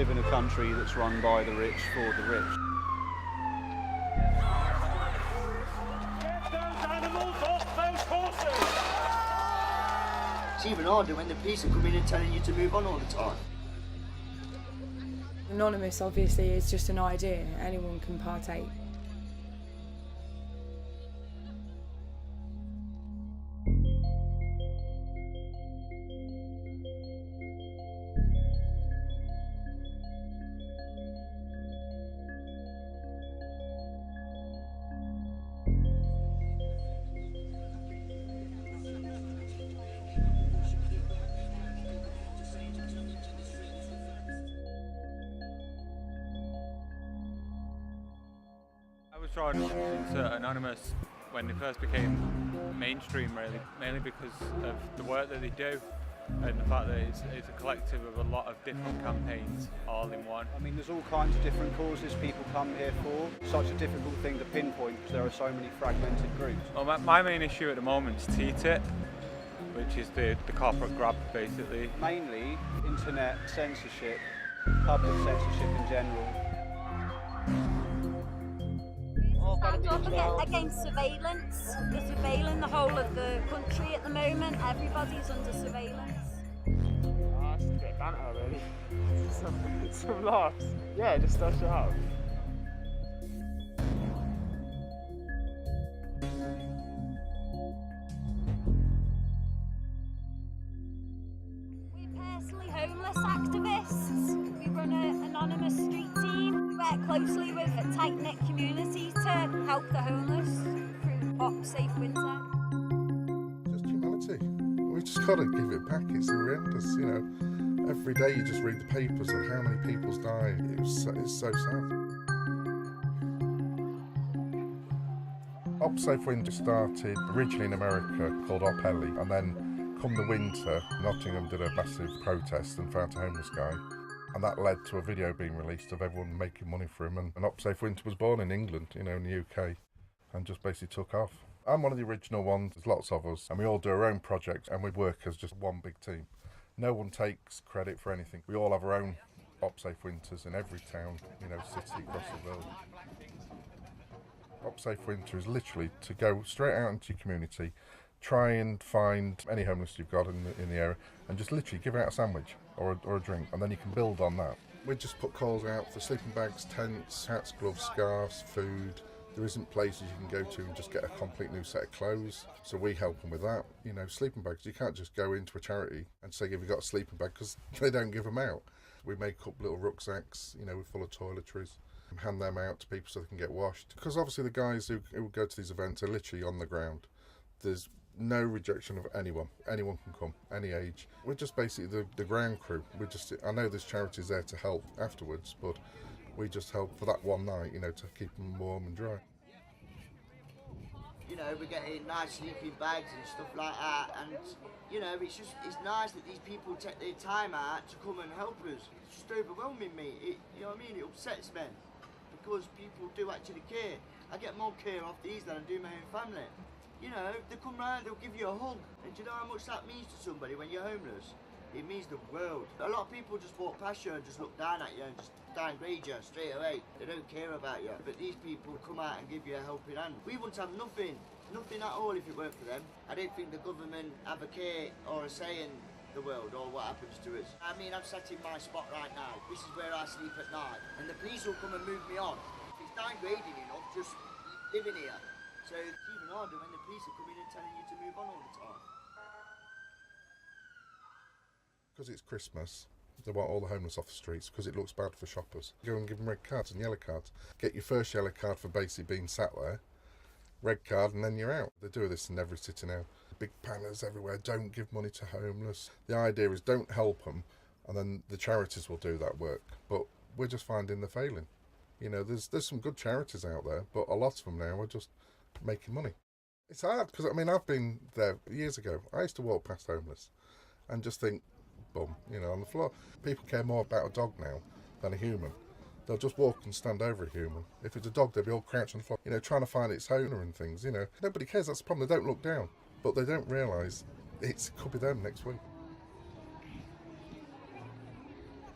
live in a country that's run by the rich for the rich. Get those animals off those horses! It's even harder when the police are coming and telling you to move on all the time. Anonymous obviously is just an idea, anyone can partake. I was drawn into Anonymous when they first became mainstream, really, mainly because of the work that they do and the fact that it's a collective of a lot of different campaigns all in one. I mean, there's all kinds of different causes people come here for. Such a difficult thing to pinpoint because there are so many fragmented groups. Well, my main issue at the moment is TTIP, which is the corporate grab, basically. Mainly internet censorship, public censorship in general. Stand up against surveillance. They're surveilling the whole of the country at the moment. Everybody's under surveillance. Oh, it's a bit of banter, really. some laughs. Yeah, just stuff it up. We're personally homeless activists. We run an anonymous street team. We work closely with a tight-knit community to help the homeless through Pop Safe Winter. Just humanity. We've just got to give it back. It's horrendous, you know. Every day you just read the papers of how many people's died. It's so sad. Op Safe Winter started originally in America called Op Ellie, and then come the winter, Nottingham did a massive protest and found a homeless guy. And that led to a video being released of everyone making money for him. And Op Safe Winter was born in England, you know, in the UK, and just basically took off. I'm one of the original ones, there's lots of us, and we all do our own projects, and we work as just one big team. No one takes credit for anything. We all have our own Op Safe Winters in every town, you know, city across the world. Op Safe Winter is literally to go straight out into your community, try and find any homeless you've got in the area, and just literally give out a sandwich or a drink, and then you can build on that. We just put calls out for sleeping bags, tents, hats, gloves, scarves, food. There isn't places you can go to and just get a complete new set of clothes, so we help them with that. You know, sleeping bags, you can't just go into a charity and say, have you got a sleeping bag, because they don't give them out. We make up little rucksacks, you know, full of toiletries, and hand them out to people so they can get washed. Because obviously the guys who go to these events are literally on the ground. There's no rejection of anyone. Anyone can come, any age. We're just basically the ground crew. I know there's charities there to help afterwards, but we just help for that one night, you know, to keep them warm and dry. You know, we're getting nice sleeping bags and stuff like that, and you know, it's nice that these people take their time out to come and help us. It's just overwhelming me. You know what I mean? It upsets me because people do actually care. I get more care off these than I do my own family. You know, they come round, they'll give you a hug, and do you know how much that means to somebody when you're homeless? It means the world. A lot of people just walk past you and just look down at you and just downgrade you straight away. They don't care about you. But these people come out and give you a helping hand. We wouldn't have nothing at all if it weren't for them. I don't think the government have a care or a say in the world or what happens to us. I mean, I'm sat in my spot right now. This is where I sleep at night. And the police will come and move me on. If it's downgrading enough, just living here. So it's even harder when the police are coming and telling you to move on all the time. Because it's Christmas, they want all the homeless off the streets because it looks bad for shoppers. Go and give them red cards and yellow cards. Get your first yellow card for basically being sat there, red card, and then you're out. They do this in every city now. Big banners everywhere, don't give money to homeless. The idea is don't help them, and then the charities will do that work. But we're just finding they're failing. You know, there's some good charities out there, but a lot of them now are just making money. It's hard, because, I mean, I've been there years ago. I used to walk past homeless and just think, bum, you know, on the floor. People care more about a dog now than a human. They'll just walk and stand over a human. If it's a dog, they'll be all crouched on the floor, you know, trying to find its owner and things, you know. Nobody cares, that's the problem. They don't look down, but they don't realise it could be them next week.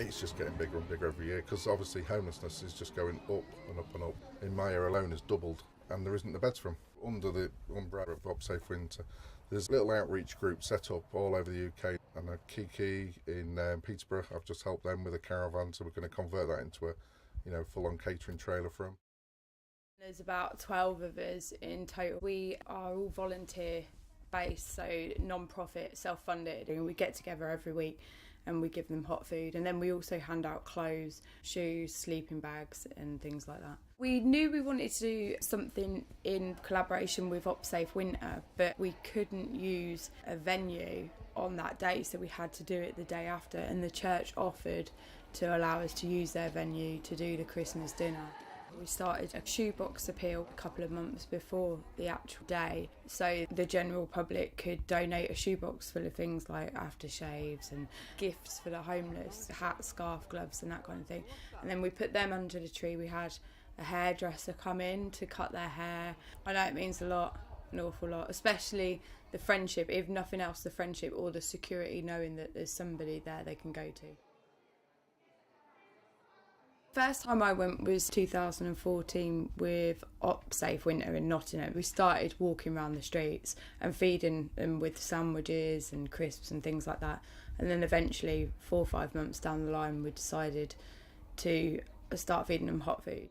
It's just getting bigger and bigger every year because obviously homelessness is just going up and up and up. In my area alone has doubled and there isn't the beds for them. Under the umbrella of UpSafe Winter, there's little outreach groups set up all over the UK, and a Kiki in Peterborough, I've just helped them with a caravan, so we're going to convert that into a full-on catering trailer for them. There's about 12 of us in total. We are all volunteer based, so non-profit, self-funded, and we get together every week and we give them hot food, and then we also hand out clothes, shoes, sleeping bags and things like that. We knew we wanted to do something in collaboration with UpSafe Winter, but we couldn't use a venue on that day, so we had to do it the day after, and the church offered to allow us to use their venue to do the Christmas dinner. We started a shoebox appeal a couple of months before the actual day, so the general public could donate a shoebox full of things like aftershaves and gifts for the homeless, hats, scarf, gloves and that kind of thing. And then we put them under the tree. We had a hairdresser come in to cut their hair. I know it means a lot, an awful lot, especially the friendship, if nothing else, the friendship or the security, knowing that there's somebody there they can go to. First time I went was 2014 with UpSafe Winter in Nottingham. We started walking around the streets and feeding them with sandwiches and crisps and things like that. And then eventually, 4 or 5 months down the line, we decided to start feeding them hot food.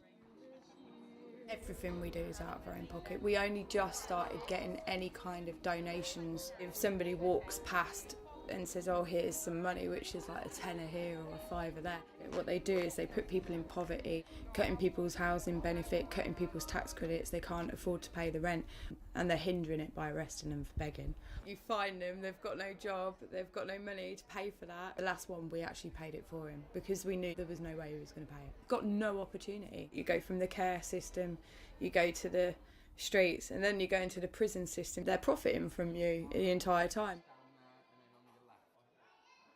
Everything we do is out of our own pocket. We only just started getting any kind of donations. If somebody walks past and says, oh, here's some money, which is like a tenner here or a fiver there. What they do is they put people in poverty, cutting people's housing benefit, cutting people's tax credits. They can't afford to pay the rent, and they're hindering it by arresting them for begging. You find them, they've got no job, they've got no money to pay for that. The last one, we actually paid it for him because we knew there was no way he was going to pay it. Got no opportunity. You go from the care system, you go to the streets, and then you go into the prison system. They're profiting from you the entire time.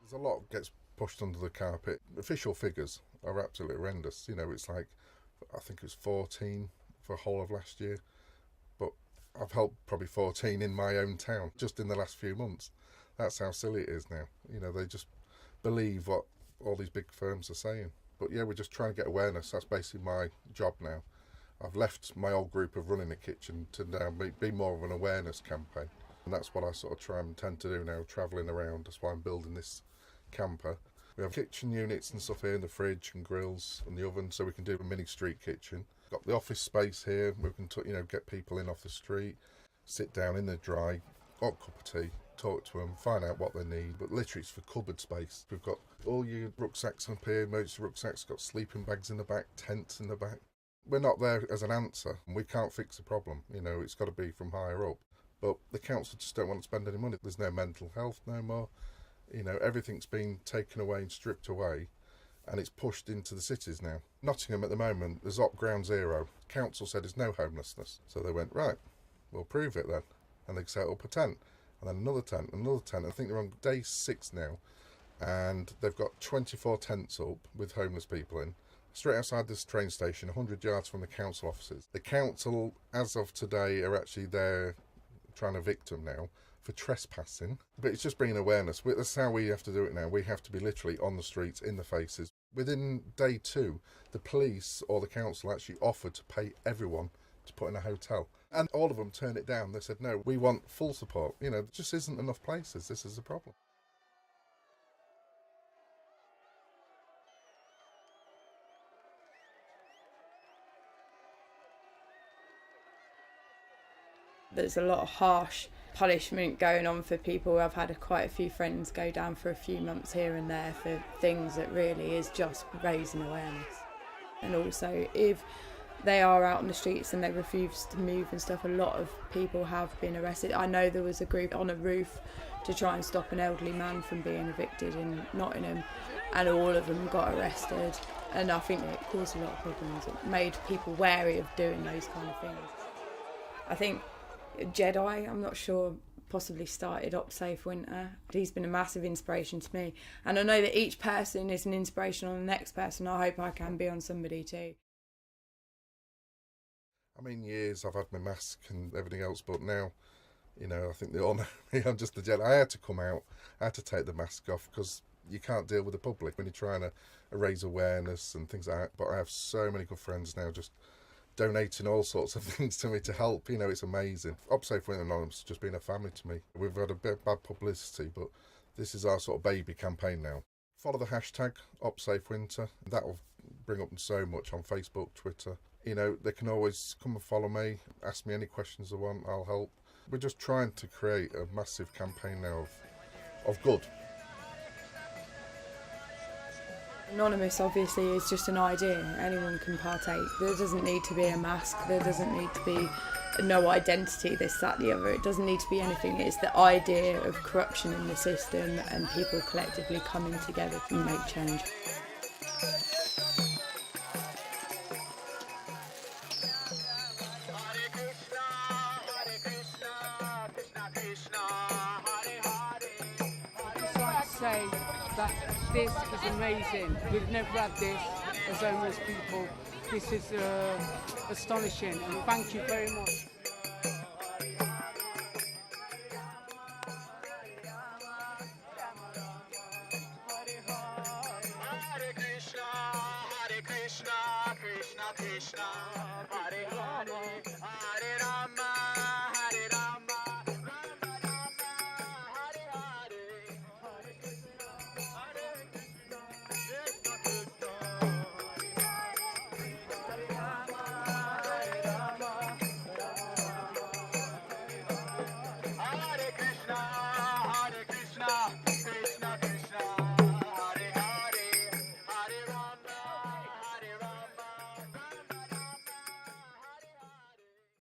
There's a lot gets pushed under the carpet. Official figures are absolutely horrendous. It's like, I think it was 14 for the whole of last year, but I've helped probably 14 in my own town just in the last few months. That's how silly it is now. They just believe what all these big firms are saying. But yeah, we're just trying to get awareness. That's basically my job now. I've left my old group of running a kitchen to now be more of an awareness campaign. And that's what I sort of try and tend to do now, travelling around. That's why I'm building this camper. We have kitchen units and stuff here in the fridge and grills and the oven, so we can do a mini street kitchen. Got the office space here. We can get people in off the street, sit down in the dry, hot cup of tea, talk to them, find out what they need. But literally it's for cupboard space. We've got all your rucksacks up here, emergency rucksacks, got sleeping bags in the back, tents in the back. We're not there as an answer. We can't fix the problem. It's got to be from higher up. But the council just don't want to spend any money. There's no mental health no more. Everything's been taken away and stripped away, and it's pushed into the cities now. Nottingham at the moment, there's up ground zero. Council said there's no homelessness. So they went, right, we'll prove it then. And they set up a tent, and then another tent, another tent. I think they're on day 6 now, and they've got 24 tents up with homeless people in. Straight outside this train station, 100 yards from the council offices. The council, as of today, are actually there trying to evict them now for trespassing. But it's just bringing awareness. That's how we have to do it now. We have to be literally on the streets, in the faces. Within day 2, the police or the council actually offered to pay everyone to put in a hotel. And all of them turned it down. They said, no, we want full support. There just isn't enough places. This is the problem. There's a lot of harsh punishment going on for people. I've had quite a few friends go down for a few months here and there for things that really is just raising awareness. And also, if they are out on the streets and they refuse to move and stuff, a lot of people have been arrested. I know there was a group on a roof to try and stop an elderly man from being evicted in Nottingham, and all of them got arrested. And I think it caused a lot of problems. It made people wary of doing those kind of things. I think Jedi, I'm not sure, possibly started UpSafe Winter. He's been a massive inspiration to me, and I know that each person is an inspiration on the next person. I hope I can be on somebody too. Years I've had my mask and everything else, but now, I think they all know me. I'm just the Jedi. I had to come out, I had to take the mask off because you can't deal with the public when you're trying to raise awareness and things like that. But I have so many good friends now just donating all sorts of things to me to help. You know, it's amazing. OpSafe Winter Anonymous has just been a family to me. We've had a bit of bad publicity, but this is our sort of baby campaign now. Follow the hashtag OpSafeWinter. That'll bring up so much on Facebook, Twitter. You know, they can always come and follow me, ask me any questions they want, I'll help. We're just trying to create a massive campaign now of good. Anonymous obviously is just an idea, anyone can partake. There doesn't need to be a mask, there doesn't need to be no identity, this, that, the other. It doesn't need to be anything. It's the idea of corruption in the system and people collectively coming together to make change. Say that this is amazing. We've never had this as homeless people. This is astonishing, and thank you very much. Krishna, Krishna, Hare Hare, Hare Rama,